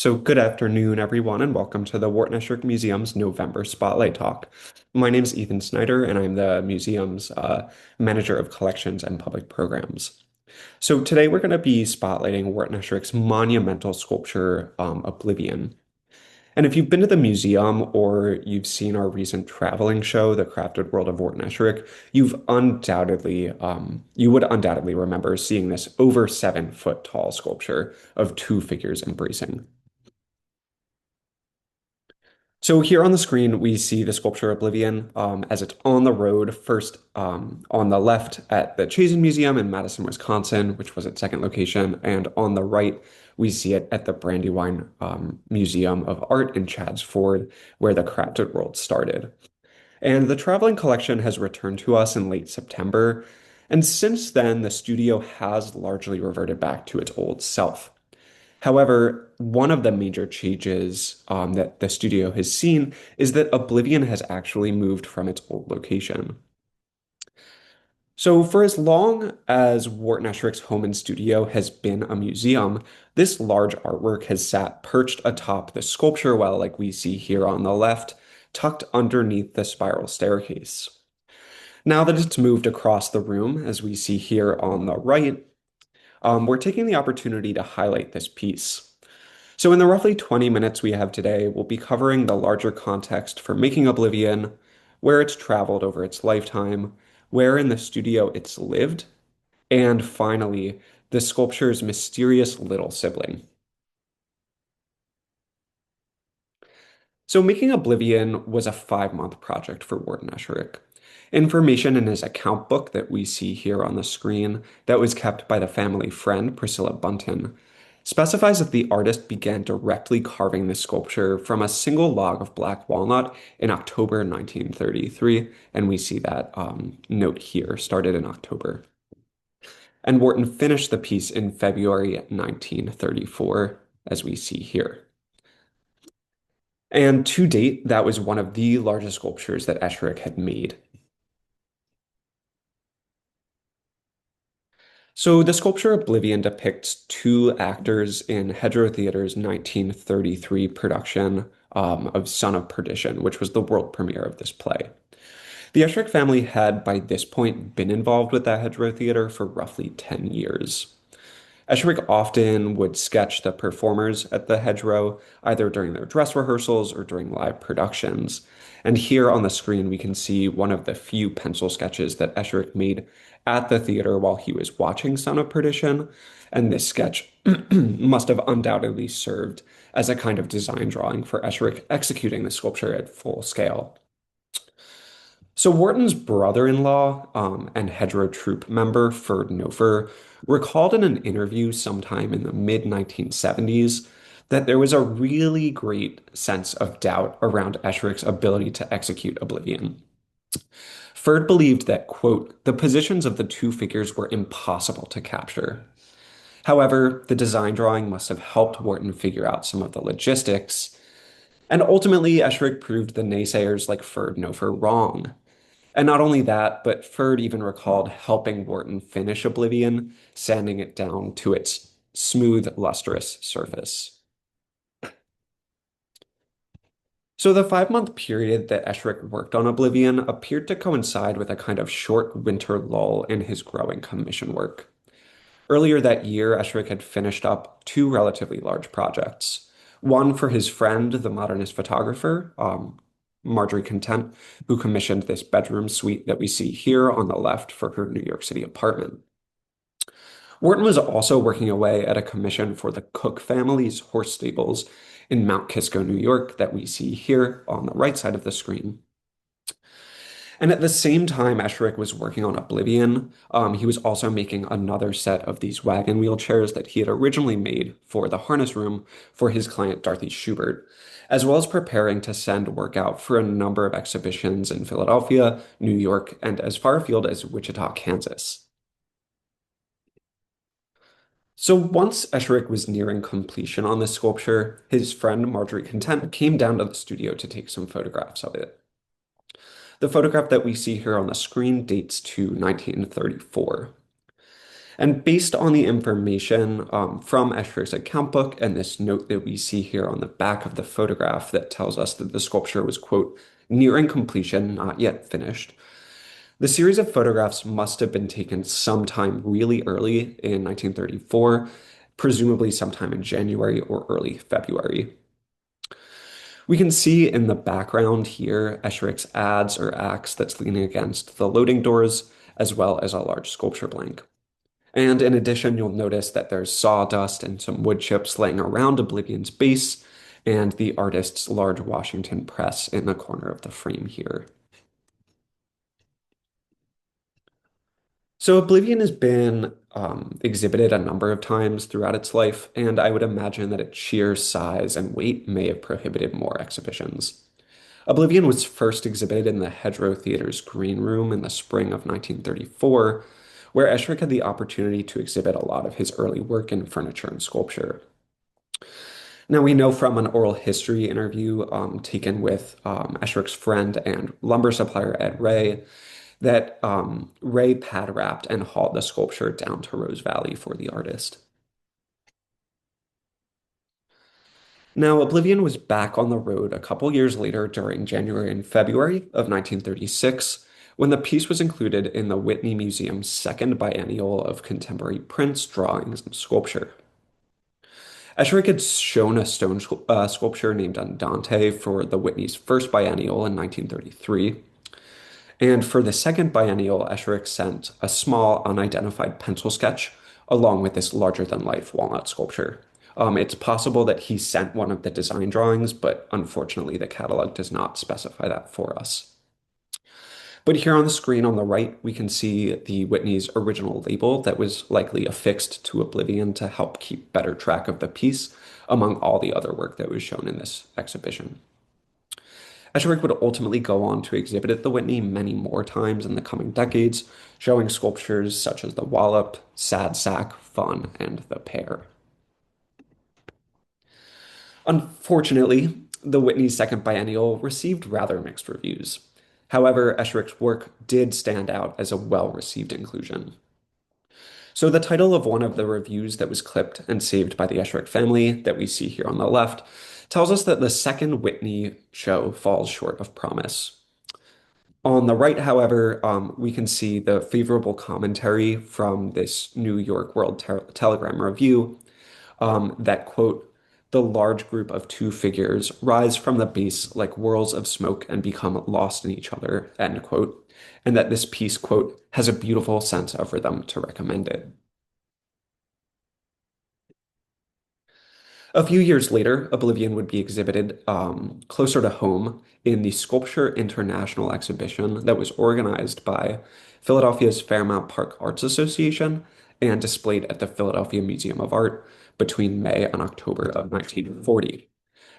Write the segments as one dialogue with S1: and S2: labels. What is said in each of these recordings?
S1: So, good afternoon, everyone, and welcome to the Wharton Esherick Museum's November Spotlight Talk. My name is Ethan Snyder, and I'm the museum's manager of collections and public programs. So, today we're going to be spotlighting Wharton Esherick's monumental sculpture, Oblivion. And if you've been to the museum or you've seen our recent traveling show, The Crafted World of Wharton Esherick, you would undoubtedly remember seeing this over 7 foot tall sculpture of two figures embracing. So here on the screen, we see the sculpture Oblivion as it's on the road, first on the left at the Chazen Museum in Madison, Wisconsin, which was its second location, and on the right, we see it at the Brandywine Museum of Art in Chadds Ford, where the Crafted World started. And the traveling collection has returned to us in late September, and since then, the studio has largely reverted back to its old self. However, one of the major changes that the studio has seen is that Oblivion has actually moved from its old location. So, for as long as Wharton Esherick's home and studio has been a museum, this large artwork has sat perched atop the sculpture well, like we see here on the left, tucked underneath the spiral staircase. Now that it's moved across the room, as we see here on the right, we're taking the opportunity to highlight this piece. So, in the roughly 20 minutes we have today, we'll be covering the larger context for making Oblivion, where it's traveled over its lifetime, where in the studio it's lived, and finally, the sculpture's mysterious little sibling. So, making Oblivion was a 5 month project for Wharton Esherick. Information in his account book that we see here on the screen, that was kept by the family friend Priscilla Bunton, specifies that the artist began directly carving the sculpture from a single log of black walnut in October 1933, and we see that note here, started in October. And Wharton finished the piece in February 1934, as we see here. And to date, that was one of the largest sculptures that Esherick had made. So the sculpture Oblivion depicts two actors in Hedgerow Theater's 1933 production of Son of Perdition, which was the world premiere of this play. The Esherick family had, by this point, been involved with that Hedgerow Theater for roughly 10 years. Esherick often would sketch the performers at the Hedgerow, either during their dress rehearsals or during live productions. And here on the screen, we can see one of the few pencil sketches that Esherick made at the theater while he was watching Son of Perdition. And this sketch must have undoubtedly served as a kind of design drawing for Esherick executing the sculpture at full scale. So Wharton's brother-in-law and Hedgerow troupe member Ferd Nofer recalled in an interview sometime in the mid-1970s that there was a really great sense of doubt around Esherick's ability to execute Oblivion. Ferd believed that, quote, the positions of the two figures were impossible to capture. However, the design drawing must have helped Wharton figure out some of the logistics, and ultimately Esherick proved the naysayers like Ferd Nofer wrong. And not only that, but Ferd even recalled helping Wharton finish Oblivion, sanding it down to its smooth, lustrous surface. So the 5 month period that Esherick worked on Oblivion appeared to coincide with a kind of short winter lull in his growing commission work. Earlier that year, Esherick had finished up two relatively large projects. One for his friend, the modernist photographer, Marjorie Content, who commissioned this bedroom suite that we see here on the left for her New York City apartment. Wharton was also working away at a commission for the Cook family's horse stables in Mount Kisco, New York, that we see here on the right side of the screen. And at the same time Esherick was working on Oblivion, he was also making another set of these wagon wheel chairs that he had originally made for the harness room for his client Dorothy Schubert, as well as preparing to send work out for a number of exhibitions in Philadelphia, New York, and as far afield as Wichita, Kansas. So once Esherick was nearing completion on this sculpture, his friend Marjorie Content came down to the studio to take some photographs of it. The photograph that we see here on the screen dates to 1934. And based on the information from Escher's account book and this note that we see here on the back of the photograph that tells us that the sculpture was, quote, nearing completion, not yet finished, the series of photographs must have been taken sometime really early in 1934, presumably sometime in January or early February. We can see in the background here Esherick's adze or axe that's leaning against the loading doors, as well as a large sculpture blank. And in addition, you'll notice that there's sawdust and some wood chips laying around Oblivion's base, and the artist's large Washington press in the corner of the frame here. So Oblivion has been exhibited a number of times throughout its life, and I would imagine that its sheer size and weight may have prohibited more exhibitions. Oblivion was first exhibited in the Hedgerow Theater's green room in the spring of 1934, where Esherick had the opportunity to exhibit a lot of his early work in furniture and sculpture. Now, we know from an oral history interview taken with Esherick's friend and lumber supplier Ed Ray that Ray pad wrapped and hauled the sculpture down to Rose Valley for the artist. Now, Oblivion was back on the road a couple years later during January and February of 1936 when the piece was included in the Whitney Museum's second biennial of contemporary prints, drawings, and sculpture. Esherick had shown a stone sculpture named Andante for the Whitney's first biennial in 1933. And for the second biennial, Esherick sent a small, unidentified pencil sketch along with this larger-than-life walnut sculpture. It's possible that he sent one of the design drawings, but unfortunately, the catalog does not specify that for us. But here on the screen on the right, we can see the Whitney's original label that was likely affixed to Oblivion to help keep better track of the piece among all the other work that was shown in this exhibition. Esherick would ultimately go on to exhibit at the Whitney many more times in the coming decades, showing sculptures such as the Wallop, Sad Sack, Fun, and the Pear. Unfortunately, the Whitney's second biennial received rather mixed reviews. However, Esherick's work did stand out as a well-received inclusion. So the title of one of the reviews that was clipped and saved by the Esherick family that we see here on the left tells us that the second Whitney show falls short of promise. On the right, however, we can see the favorable commentary from this New York World Telegram review that, quote, the large group of two figures rise from the base like whirls of smoke and become lost in each other, end quote, and that this piece, quote, has a beautiful sense of rhythm to recommend it. A few years later, Oblivion would be exhibited closer to home in the Sculpture International exhibition that was organized by Philadelphia's Fairmount Park Arts Association and displayed at the Philadelphia Museum of Art between May and October of 1940,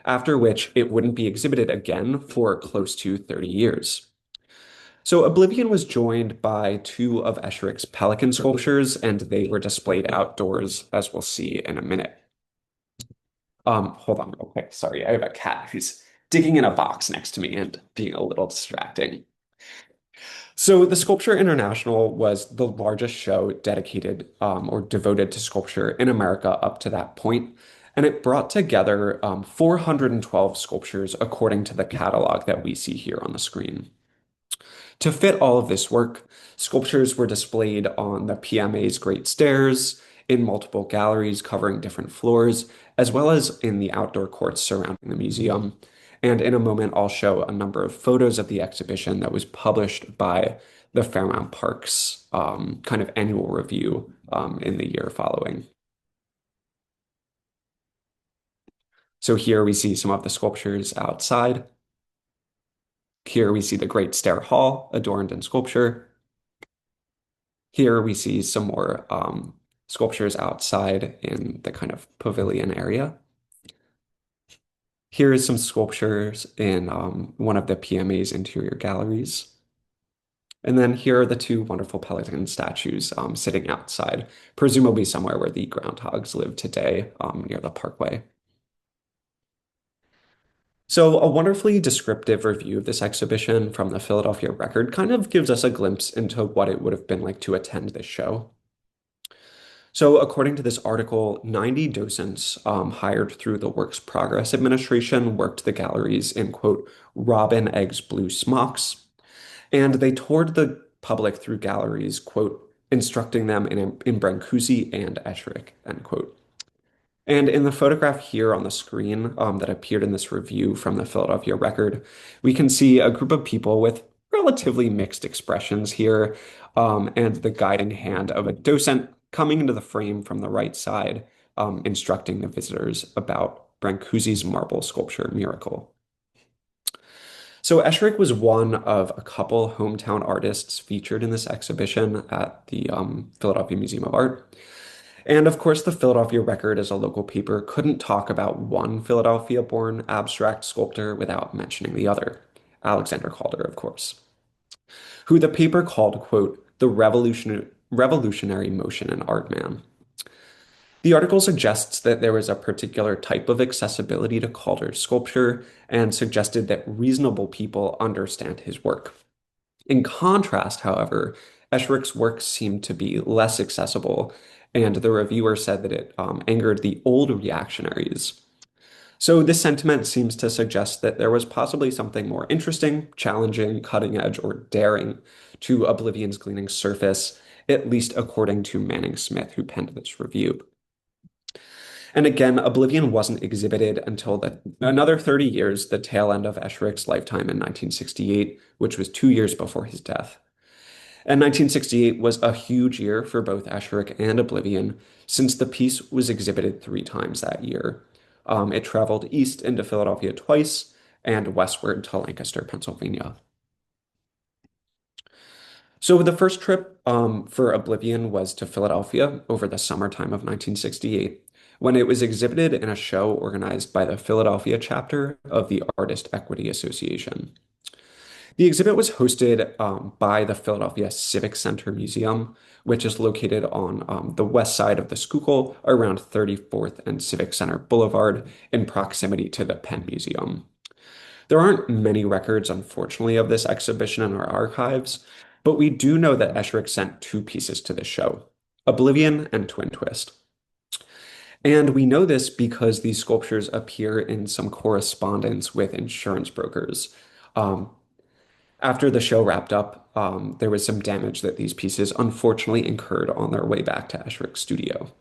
S1: after which it wouldn't be exhibited again for close to 30 years. So Oblivion was joined by two of Esherick's pelican sculptures, and they were displayed outdoors, as we'll see in a minute. Hold on real quick. Sorry, I have a cat who's digging in a box next to me and being a little distracting. So the Sculpture International was the largest show dedicated or devoted to sculpture in America up to that point, and it brought together 412 sculptures according to the catalog that we see here on the screen. To fit all of this work, sculptures were displayed on the PMA's Great Stairs, in multiple galleries covering different floors, as well as in the outdoor courts surrounding the museum. And in a moment, I'll show a number of photos of the exhibition that was published by the Fairmount Park's kind of annual review in the year following. So here we see some of the sculptures outside. Here we see the Great Stair Hall adorned in sculpture. Here we see some more sculptures outside in the kind of pavilion area. Here is some sculptures in one of the PMA's interior galleries. And then here are the two wonderful pelican statues sitting outside, presumably somewhere where the groundhogs live today near the parkway. So a wonderfully descriptive review of this exhibition from the Philadelphia Record kind of gives us a glimpse into what it would have been like to attend this show. So, according to this article, 90 docents hired through the Works Progress Administration worked the galleries in, quote, robin eggs blue smocks, and they toured the public through galleries, quote, instructing them in Brancusi and Esherick, end quote. And in the photograph here on the screen that appeared in this review from the Philadelphia Record, we can see a group of people with relatively mixed expressions here, and the guiding hand of a docent coming into the frame from the right side, instructing the visitors about Brancusi's marble sculpture miracle. So Esherick was one of a couple hometown artists featured in this exhibition at the Philadelphia Museum of Art. And of course, the Philadelphia Record, as a local paper, couldn't talk about one Philadelphia-born abstract sculptor without mentioning the other, Alexander Calder, of course, who the paper called, quote, the revolutionary motion and art man. The article suggests that there was a particular type of accessibility to Calder's sculpture and suggested that reasonable people understand his work. In contrast, however, Esherick's work seemed to be less accessible, and the reviewer said that it angered the old reactionaries. So, this sentiment seems to suggest that there was possibly something more interesting, challenging, cutting edge, or daring to Oblivion's gleaming surface, at least according to Manning Smith, who penned this review. And again, Oblivion wasn't exhibited until another 30 years, the tail end of Esherick's lifetime in 1968, which was 2 years before his death. And 1968 was a huge year for both Esherick and Oblivion, since the piece was exhibited 3 times that year. It traveled east into Philadelphia twice and westward to Lancaster, Pennsylvania. So the first trip for Oblivion was to Philadelphia over the summertime of 1968, when it was exhibited in a show organized by the Philadelphia chapter of the Artist Equity Association. The exhibit was hosted by the Philadelphia Civic Center Museum, which is located on the west side of the Schuylkill around 34th and Civic Center Boulevard in proximity to the Penn Museum. There aren't many records, unfortunately, of this exhibition in our archives, but we do know that Esherick sent 2 pieces to the show, Oblivion and Twin Twist. And we know this because these sculptures appear in some correspondence with insurance brokers. Um, After the show wrapped up, there was some damage that these pieces unfortunately incurred on their way back to Esherick's studio.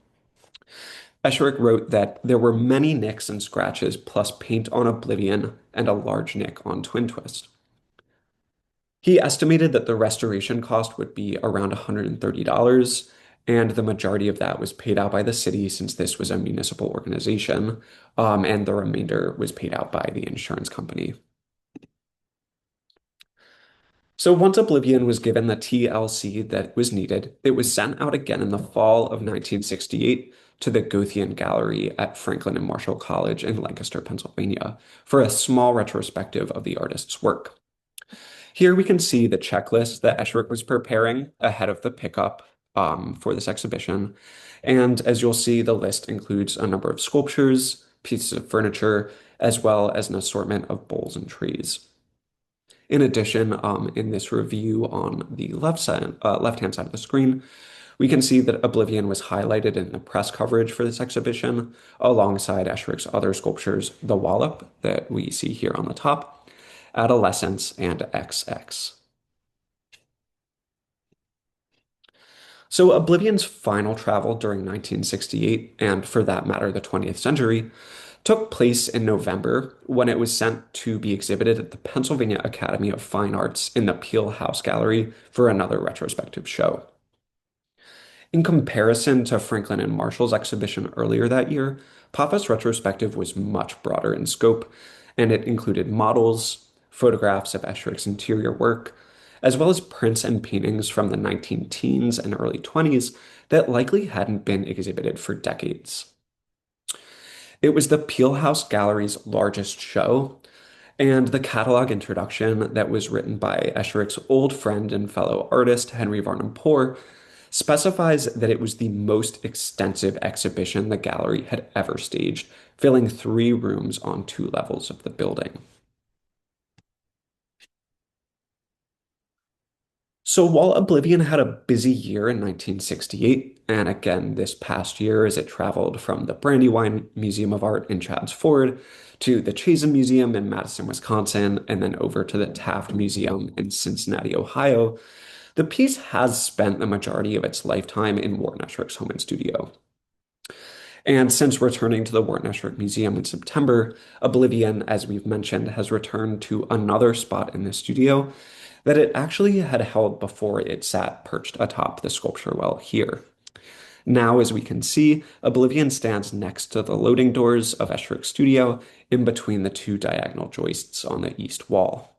S1: Esherick wrote that there were many nicks and scratches, plus paint on Oblivion and a large nick on Twin Twist. He estimated that the restoration cost would be around $130, and the majority of that was paid out by the city since this was a municipal organization, and the remainder was paid out by the insurance company. So once Oblivion was given the TLC that was needed, it was sent out again in the fall of 1968 to the Gothian Gallery at Franklin and Marshall College in Lancaster, Pennsylvania, for a small retrospective of the artist's work. Here we can see the checklist that Esherick was preparing ahead of the pickup for this exhibition. And as you'll see, the list includes a number of sculptures, pieces of furniture, as well as an assortment of bowls and trees. In addition, in this review on the left-hand side of the screen, we can see that Oblivion was highlighted in the press coverage for this exhibition, alongside Esherick's other sculptures, the Wallop that we see here on the top, Adolescence, and XX. So Oblivion's final travel during 1968, and for that matter, the 20th century, took place in November when it was sent to be exhibited at the Pennsylvania Academy of Fine Arts in the Peel House Gallery for another retrospective show. In comparison to Franklin and Marshall's exhibition earlier that year, Papa's retrospective was much broader in scope, and it included models, photographs of Esherick's interior work, as well as prints and paintings from the 19 teens and early 20s that likely hadn't been exhibited for decades. It was the Peel House Gallery's largest show, and the catalog introduction that was written by Esherick's old friend and fellow artist, Henry Varnum Poor, specifies that it was the most extensive exhibition the gallery had ever staged, filling 3 rooms on 2 levels of the building. So while Oblivion had a busy year in 1968, and again this past year as it traveled from the Brandywine Museum of Art in Chadds Ford to the Chazen Museum in Madison, Wisconsin, and then over to the Taft Museum in Cincinnati, Ohio, the piece has spent the majority of its lifetime in Wharton Esherick's home and studio. And since returning to the Wharton Esherick Museum in September, Oblivion, as we've mentioned, has returned to another spot in the studio that it actually had held before it sat perched atop the sculpture well here. Now, as we can see, Oblivion stands next to the loading doors of Esherick's studio in between the two diagonal joists on the east wall.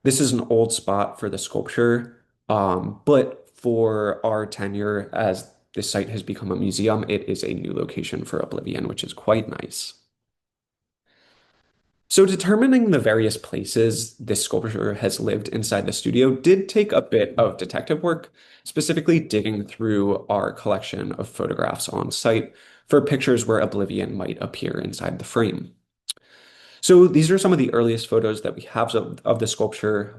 S1: This is an old spot for the sculpture, but for our tenure as the site has become a museum, it is a new location for Oblivion, which is quite nice. So determining the various places this sculpture has lived inside the studio did take a bit of detective work, specifically digging through our collection of photographs on site for pictures where Oblivion might appear inside the frame. So these are some of the earliest photos that we have of the sculpture.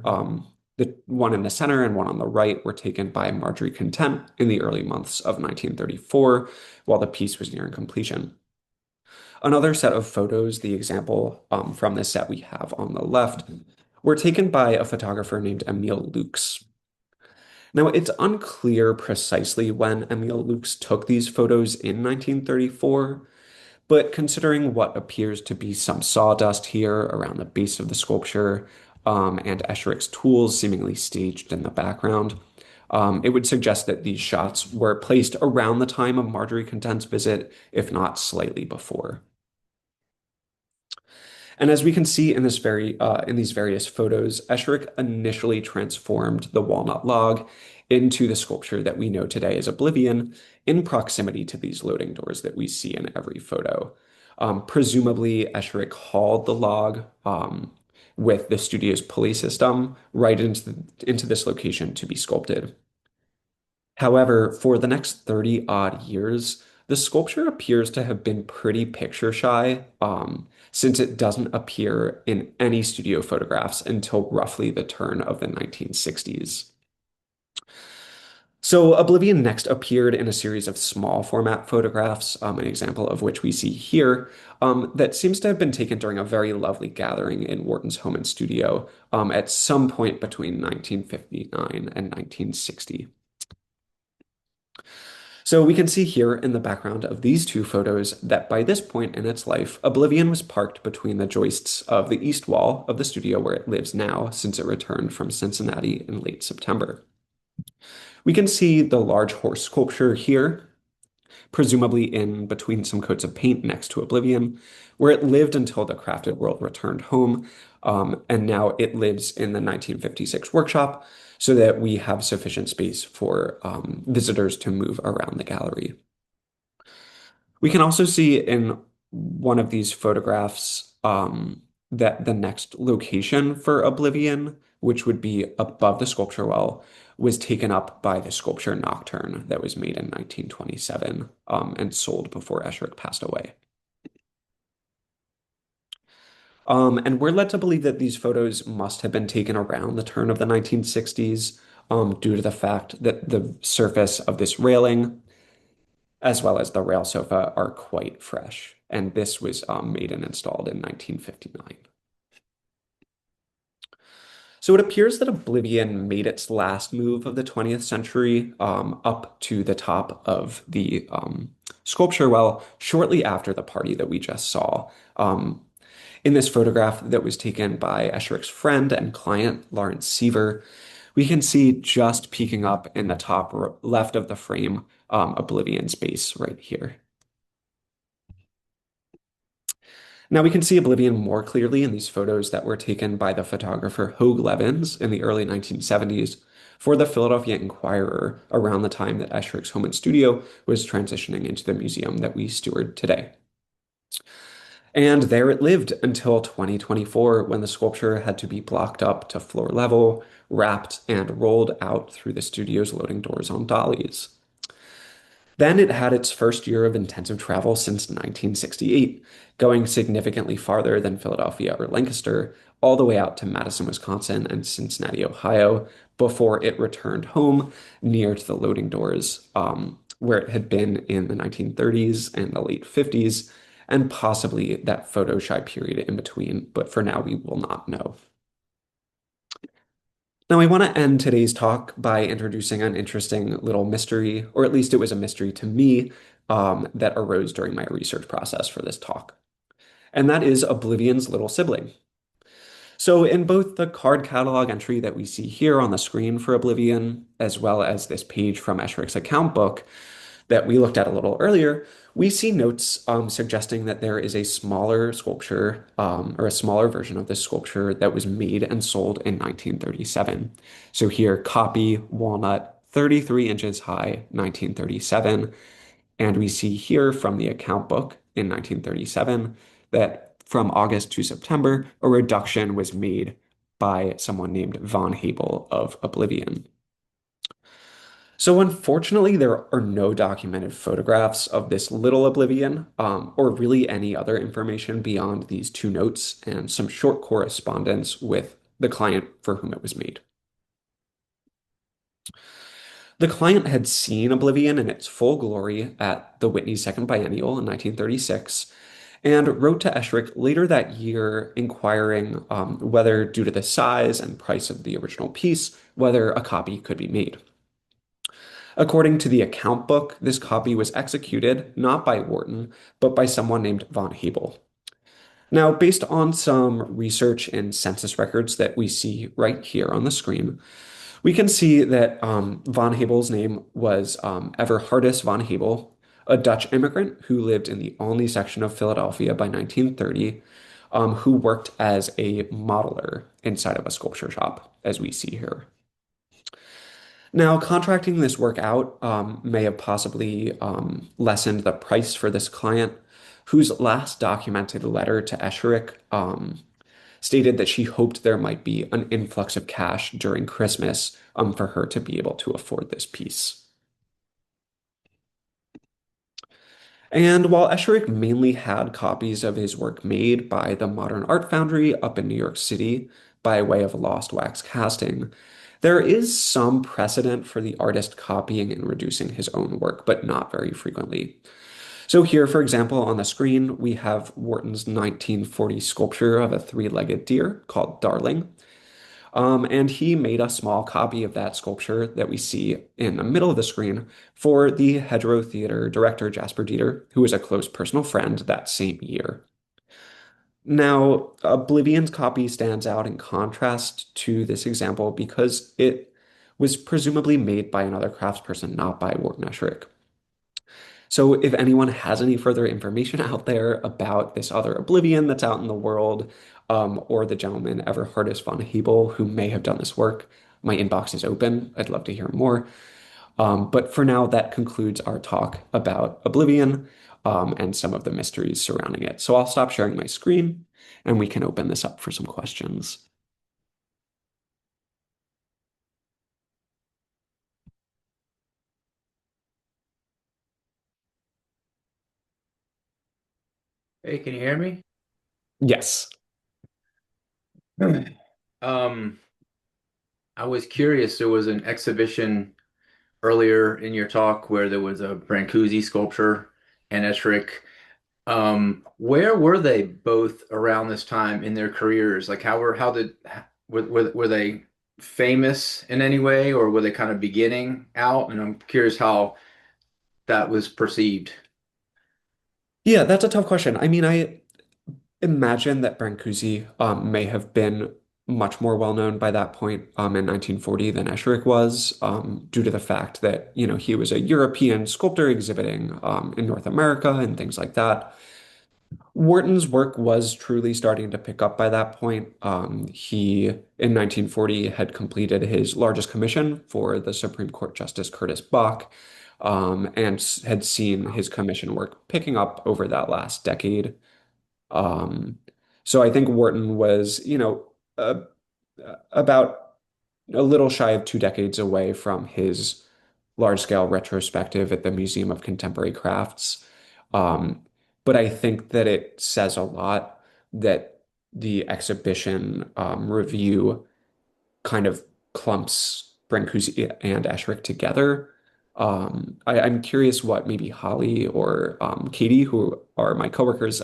S1: The one in the center and one on the right were taken by Marjorie Content in the early months of 1934 while the piece was nearing completion. Another set of photos, the example from this set we have on the left, were taken by a photographer named Emile Lukes. Now, it's unclear precisely when Emile Lukes took these photos in 1934, but considering what appears to be some sawdust here around the base of the sculpture, and Esherick's tools seemingly staged in the background, it would suggest that these shots were placed around the time of Marjorie Content's visit, if not slightly before. And as we can see in in these various photos, Esherick initially transformed the walnut log into the sculpture that we know today as Oblivion in proximity to these loading doors that we see in every photo. Presumably, Esherick hauled the log with the studio's pulley system right into this location to be sculpted. However, for the next 30 odd years, the sculpture appears to have been pretty picture shy, since it doesn't appear in any studio photographs until roughly the turn of the 1960s. So Oblivion next appeared in a series of small format photographs, an example of which we see here, that seems to have been taken during a very lovely gathering in Wharton's home and studio at some point between 1959 and 1960. So we can see here in the background of these two photos that by this point in its life, Oblivion was parked between the joists of the east wall of the studio where it lives now since it returned from Cincinnati in late September. We can see the large horse sculpture here, presumably in between some coats of paint next to Oblivion, where it lived until the crafted world returned home, and now it lives in the 1956 workshop so that we have sufficient space for visitors to move around the gallery. We can also see in one of these photographs that the next location for Oblivion, which would be above the sculpture well, was taken up by the sculpture Nocturne that was made in 1927 and sold before Esherick passed away. And we're led to believe that these photos must have been taken around the turn of the 1960s due to the fact that the surface of this railing, as well as the rail sofa, are quite fresh. And this was made and installed in 1959. So it appears that Oblivion made its last move of the 20th century up to the top of the sculpture well shortly after the party that we just saw. In this photograph that was taken by Esherick's friend and client, Lawrence Seaver, we can see just peeking up in the top left of the frame, Oblivion's base right here. Now we can see Oblivion more clearly in these photos that were taken by the photographer Hoag Levins in the early 1970s for the Philadelphia Inquirer around the time that Esherick's home and studio was transitioning into the museum that we steward today. And there it lived until 2024 when the sculpture had to be blocked up to floor level, wrapped, and rolled out through the studio's loading doors on dollies. Then it had its first year of intensive travel since 1968, going significantly farther than Philadelphia or Lancaster, all the way out to Madison, Wisconsin and Cincinnati, Ohio, before it returned home near to the loading doors, where it had been in the 1930s and the late 50s, and possibly that photo shy period in between, but for now we will not know. Now, I want to end today's talk by introducing an interesting little mystery, or at least it was a mystery to me, that arose during my research process for this talk. And that is Oblivion's little sibling. So, in both the card catalog entry that we see here on the screen for Oblivion, as well as this page from Esherick's account book that we looked at a little earlier, we see notes suggesting that there is a smaller sculpture, or a smaller version of this sculpture that was made and sold in 1937. So here, copy, walnut, 33 inches high, 1937. And we see here from the account book in 1937 that from August to September, a reduction was made by someone named Von Hebel of Oblivion. So unfortunately, there are no documented photographs of this little Oblivion, or really any other information beyond these two notes and some short correspondence with the client for whom it was made. The client had seen Oblivion in its full glory at the Whitney Second Biennial in 1936 and wrote to Esherick later that year inquiring whether, due to the size and price of the original piece, whether a copy could be made. According to the account book, this copy was executed not by Wharton, but by someone named Von Hebel. Now, based on some research in census records that we see right here on the screen, we can see that von Hebel's name was Everhardus von Hebel, a Dutch immigrant who lived in the Olney section of Philadelphia by 1930, who worked as a modeler inside of a sculpture shop, as we see here. Now, contracting this work out may have possibly lessened the price for this client, whose last documented letter to Esherick stated that she hoped there might be an influx of cash during Christmas for her to be able to afford this piece. And while Esherick mainly had copies of his work made by the Modern Art Foundry up in New York City by way of lost wax casting, there is some precedent for the artist copying and reducing his own work, but not very frequently. So here, for example, on the screen, we have Wharton's 1940 sculpture of a three-legged deer called Darling. And he made a small copy of that sculpture that we see in the middle of the screen for the Hedgerow Theater director Jasper Dieter, who was a close personal friend that same year. Now, Oblivion's copy stands out in contrast to this example because it was presumably made by another craftsperson, not by Wharton Esherick. So if anyone has any further information out there about this other Oblivion that's out in the world, or the gentleman Everhardus von Hebel who may have done this work, my inbox is open. I'd love to hear more. But for now, that concludes our talk about Oblivion, and some of the mysteries surrounding it. So I'll stop sharing my screen and we can open this up for some questions.
S2: Hey, can you hear me?
S1: Yes.
S2: Um, I was curious. There was an exhibition earlier in your talk where there was a Brancusi sculpture and Esherick. Where were they both around this time in their careers? Like, were they famous in any way, or were they kind of beginning out? And I'm curious how that was perceived.
S1: Yeah, that's a tough question. I mean, I imagine that Brancusi may have been much more well known by that point in 1940 than Esherick was, due to the fact that, he was a European sculptor exhibiting in North America and things like that. Wharton's work was truly starting to pick up by that point. He, in 1940, had completed his largest commission for the Supreme Court Justice Curtis Bok, and had seen his commission work picking up over that last decade. Um, so I think Wharton was, about a little shy of 2 decades away from his large-scale retrospective at the Museum of Contemporary Crafts. Um, but I think that it says a lot that the exhibition review kind of clumps Brancusi and Esherick together. I'm curious what maybe Holly or Katie, who are my coworkers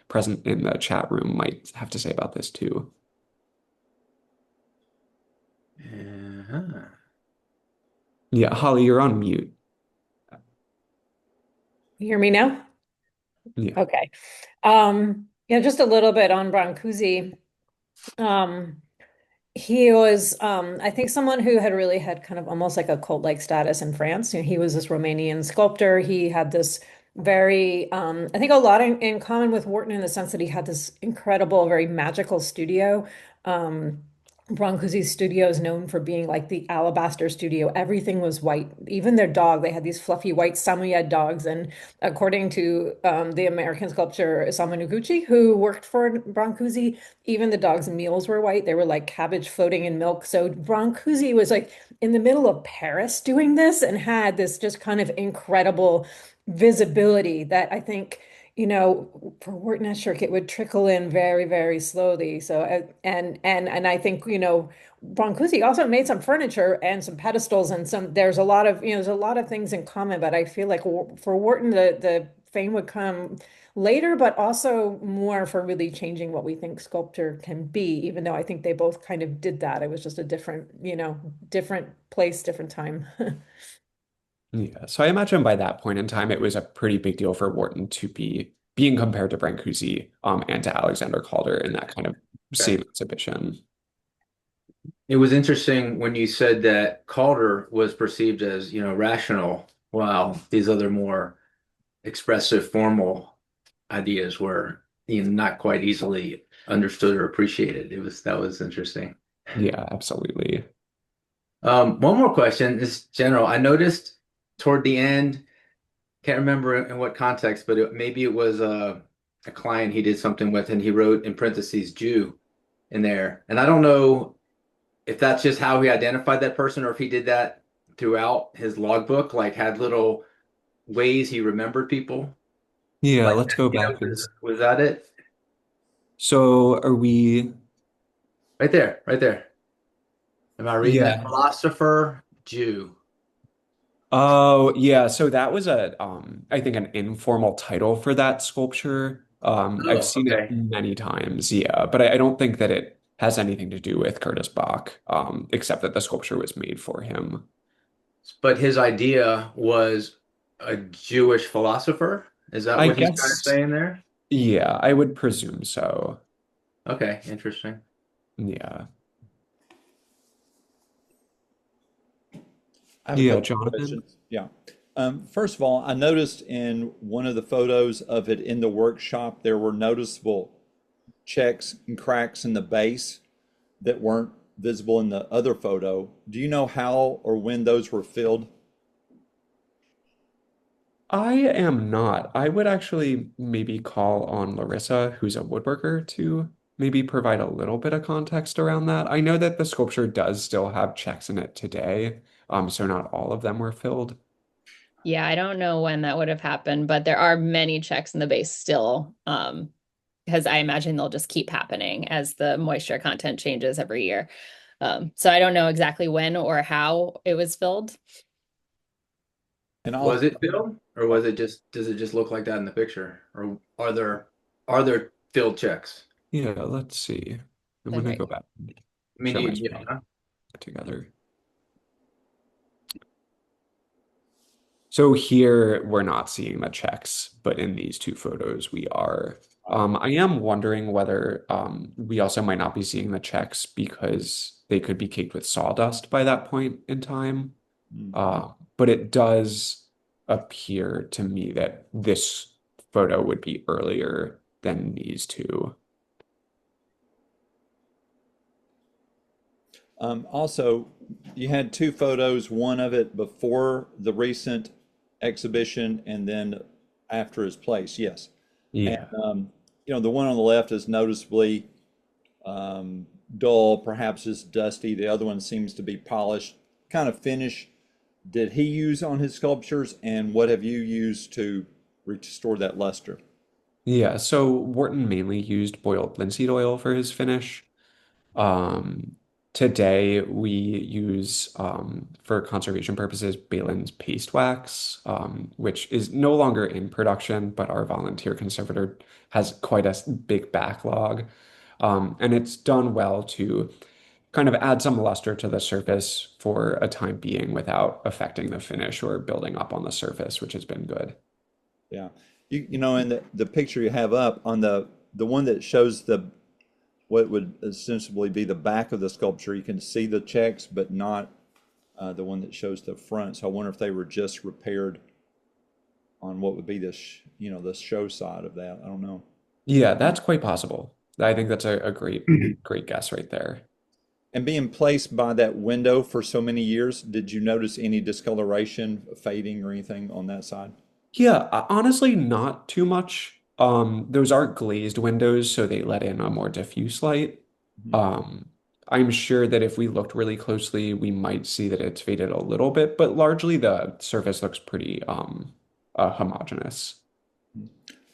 S1: present in the chat room, might have to say about this too.
S2: Uh-huh.
S1: Yeah, Holly, you're on mute.
S3: You hear me now?
S1: Yeah.
S3: Okay. Yeah, just a little bit on Brancusi. Um, he was, I think, someone who had really had kind of almost like a cult-like status in France. You know, he was this Romanian sculptor. He had this very, I think, a lot in common with Wharton in the sense that he had this incredible, very magical studio. Brancusi's studio is known for being like the alabaster studio. Everything was white. Even their dog, they had these fluffy white Samoyed dogs. And according to the American sculptor Isamu Noguchi, who worked for Brancusi, even the dog's meals were white. They were like cabbage floating in milk. So Brancusi was like in the middle of Paris doing this and had this just kind of incredible visibility that I think, for Wharton Esherick, it would trickle in very, very slowly. So, and I think, Brancusi also made some furniture and some pedestals and there's a lot of, there's a lot of things in common, but I feel like for Wharton, the fame would come later, but also more for really changing what we think sculpture can be, even though I think they both kind of did that. It was just a different, different place, different time.
S1: Yeah. So I imagine by that point in time, it was a pretty big deal for Wharton to be being compared to Brancusi and to Alexander Calder in that kind of
S2: Okay.
S1: same exhibition.
S2: It was interesting when you said that Calder was perceived as, rational, while these other more expressive, formal ideas were, not quite easily understood or appreciated. That was interesting.
S1: Yeah, absolutely.
S2: One more question is general. I noticed toward the end, can't remember in what context, but maybe it was a client he did something with, and he wrote in parentheses Jew in there. And I don't know if that's just how he identified that person or if he did that throughout his logbook, like had little ways he remembered people.
S1: Yeah,
S2: Like,
S1: let's go back and
S2: was that it?
S1: so are we
S2: Right there, right there. Am I reading that?
S1: yeah.
S2: Philosopher Jew.
S1: Oh, yeah. So that was I think an informal title for that sculpture. I've
S2: Oh,
S1: seen it
S2: okay.
S1: many times, yeah, but I don't think that it has anything to do with Curtis Bach, except that the sculpture was made for him.
S2: But his idea was a Jewish philosopher. Is that
S1: I
S2: what he's trying to
S1: guess,
S2: say in there?
S1: yeah, I would presume so.
S2: Okay, interesting.
S1: Yeah.
S4: I have a
S1: Yeah,
S4: couple of
S1: Jonathan.
S4: questions. Yeah. First of all, I noticed in one of the photos of it in the workshop, there were noticeable checks and cracks in the base that weren't visible in the other photo. Do you know how or when those were filled?
S1: I am not. I would actually maybe call on Larissa, who's a woodworker, to maybe provide a little bit of context around that. I know that the sculpture does still have checks in it today, so not all of them were filled.
S5: Yeah, I don't know when that would have happened, but there are many checks in the base still, because I imagine they'll just keep happening as the moisture content changes every year. So I don't know exactly when or how it was filled.
S4: And
S2: Was
S4: also,
S2: it filled, or was it just does it just look like that in the picture? Or are there filled checks?
S1: Yeah, let's see. I'm
S5: Then
S1: gonna
S5: right.
S1: go back and
S2: I mean,
S1: share my screen
S2: yeah.
S1: together. So here we're not seeing the checks, but in these two photos we are. I am wondering whether we also might not be seeing the checks because they could be caked with sawdust by that point in time.
S4: Mhm.
S1: But it does appear to me that this photo would be earlier than these two.
S4: Also, you had two photos, one of it before the recent exhibition and then after his place. Yes. And,
S1: Yeah.
S4: the one on the left is noticeably dull, perhaps just dusty. The other one seems to be polished, kind of finished. did he use on his sculptures, and what have you used to restore that luster?
S1: Yeah, so Wharton mainly used boiled linseed oil for his finish. Um, Today we use, for conservation purposes, Balin's paste wax, which is no longer in production, but our volunteer conservator has quite a big backlog. And it's done well to kind of add some luster to the surface for a time being without affecting the finish or building up on the surface, which has been good.
S4: Yeah. You know, in the picture you have up on the one that shows the what would ostensibly be the back of the sculpture, you can see the checks, but not the one that shows the front. So I wonder if they were just repaired on what would be the show side of that. I don't know.
S1: Yeah, that's quite possible. I think that's a great guess right there.
S4: And being placed by that window for so many years, did you notice any discoloration, fading, or anything on that side?
S1: Yeah, honestly, not too much. Those are glazed windows, so they let in a more diffuse light.
S4: Mhm.
S1: Um, I'm sure that if we looked really closely, we might see that it's faded a little bit, but largely the surface looks pretty homogeneous.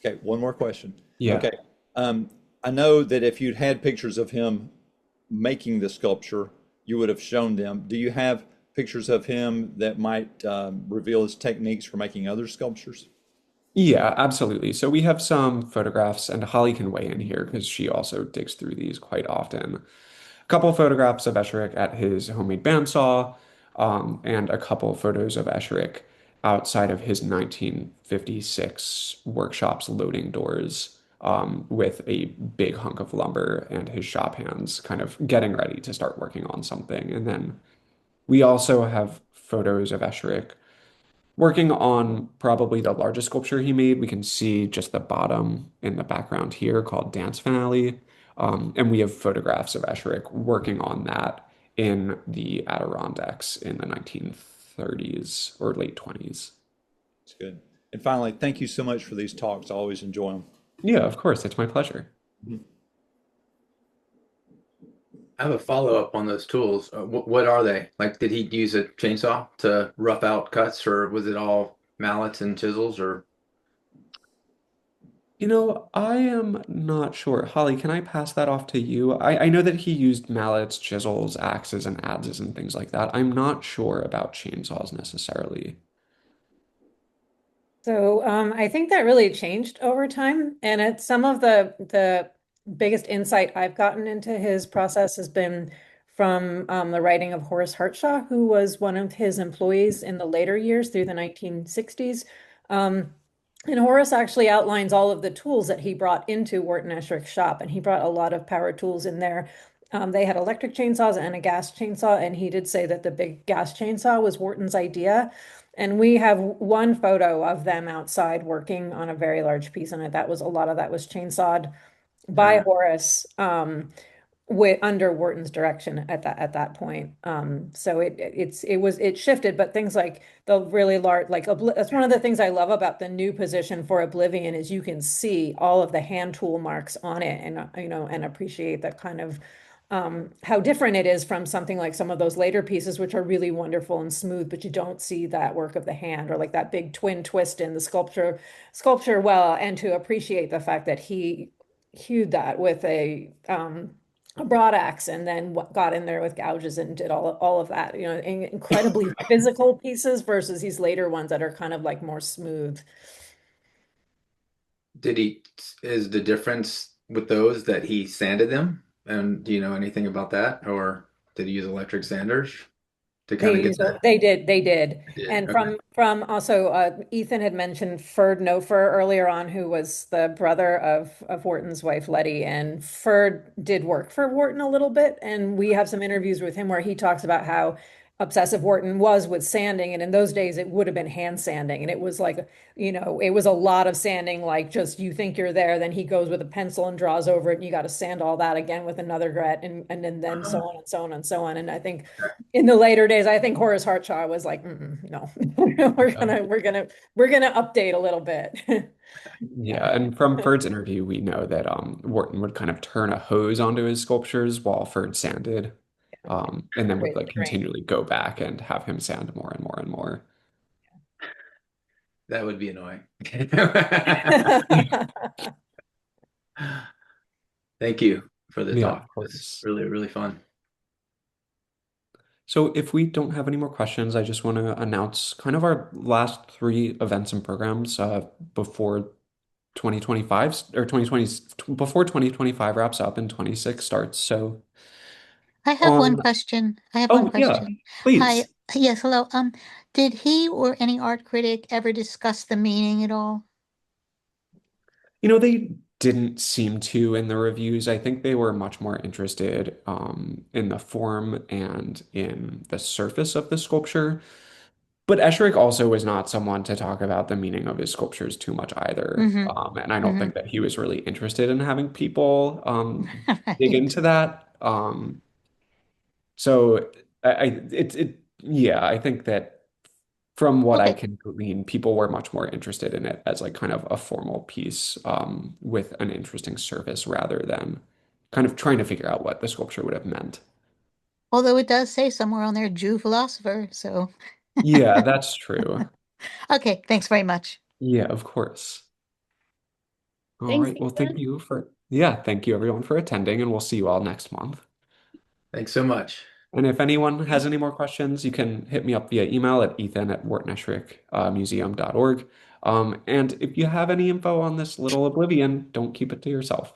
S4: Okay, one more question.
S1: Yeah.
S4: Okay, um, I know that if you'd had pictures of him making the sculpture, you would have shown them. Do you have pictures of him that might reveal his techniques for making other sculptures?
S1: Yeah, absolutely. So we have some photographs, and Holly can weigh in here because she also digs through these quite often. A couple photographs of Esherick at his homemade bandsaw, and a couple photos of Esherick outside of his 1956 workshop's loading doors, with a big hunk of lumber and his shop hands kind of getting ready to start working on something. And then we also have photos of Esherick working on probably the largest sculpture he made. We can see just the bottom in the background here called Dance Finale. And we have photographs of Esherick working on that in the Adirondacks in the 1930s or late 20s.
S4: It's good. And finally, thank you so much for these talks. I always enjoy them.
S1: Yeah, of course. It's my pleasure.
S2: I have a follow-up on those tools. What are they? Like, did he use a chainsaw to rough out cuts, or was it all mallets and chisels, or
S1: I am not sure. Holly, can I pass that off to you? I know that he used mallets, chisels, axes, and adzes and things like that. I'm not sure about chainsaws necessarily.
S3: So I think that really changed over time, and it's some of the biggest insight I've gotten into his process has been from the writing of Horace Hartshaw, who was one of his employees in the later years through the 1960s. Um, and Horace actually outlines all of the tools that he brought into Wharton Esherick's shop, and he brought a lot of power tools in there. They had electric chainsaws and a gas chainsaw, and he did say that the big gas chainsaw was Wharton's idea. And we have one photo of them outside working on a very large piece on it. That was a lot of that was chainsawed by
S2: uh,
S3: Horace, with under Wharton's direction at that point. So it shifted, but things like the really large that's one of the things I love about the new position for Oblivion is you can see all of the hand tool marks on it, and and appreciate that kind of how different it is from something like some of those later pieces, which are really wonderful and smooth, but you don't see that work of the hand or like that big twin twist in the sculpture well, and to appreciate the fact that he hewed that with a broad axe and then got in there with gouges and did all of that, incredibly physical pieces versus these later ones that are kind of like more smooth.
S2: did he, is the difference with those that he sanded them? And do you know anything about that? Or did he use electric sanders to kind of get that?
S3: They did.
S2: He did.
S3: And
S2: Okay.
S3: from also Ethan had mentioned Ferd Nofer earlier on, who was the brother of Wharton's wife Letty, and Ferd did work for Wharton a little bit, and we have some interviews with him where he talks about how obsessive Wharton was with sanding, and in those days it would have been hand sanding, and it was like, it was a lot of sanding, like just you think you're there, then he goes with a pencil and draws over it, and you got to sand all that again with another grit, and then so on and so on and so on. And I think in the later days, I think Horace Hartshaw was like, no, we're gonna update a little bit.
S1: Yeah, and from Ferd's interview, we know that Wharton would kind of turn a hose onto his sculptures while Ferd sanded. And then would
S3: Great
S1: like
S3: terrain.
S1: continually go back and have him sand more and more and more.
S2: That would be annoying. Thank you for the
S1: Yeah,
S2: talk.
S1: of
S2: It's
S1: course.
S2: really, really fun.
S1: So if we don't have any more questions, I just want to announce kind of our last three events and programs before 2025 or 2020 before 2025 wraps up and 26 starts. So
S6: I have one
S1: on
S6: question. I have one
S1: oh yeah,
S6: question. Hi.
S1: please.
S6: Yes, hello. Did he or any art critic ever discuss the meaning at all?
S1: They didn't seem to in the reviews. I think they were much more interested in the form and in the surface of the sculpture. But Esherick also was not someone to talk about the meaning of his sculptures too much either.
S6: Mm-hmm.
S1: And I don't
S6: Mm-hmm.
S1: think that he was really interested in having people dig
S6: Right.
S1: into that. So yeah, I think that from what I
S6: Okay.
S1: can glean, people were much more interested in it as like kind of a formal piece with an interesting surface rather than kind of trying to figure out what the sculpture would have meant.
S6: Although it does say somewhere on there, Jew philosopher. So,
S1: Yeah, that's true.
S6: okay. Thanks very much.
S1: Yeah, of course. All
S5: Thanks,
S1: right. Well,
S5: Ethan.
S1: thank you everyone for attending, and we'll see you all next month.
S2: Thanks so much.
S1: And if anyone has any more questions, you can hit me up via email at ethan@whartonesherickmuseum.org. And if you have any info on this little Oblivion, don't keep it to yourself.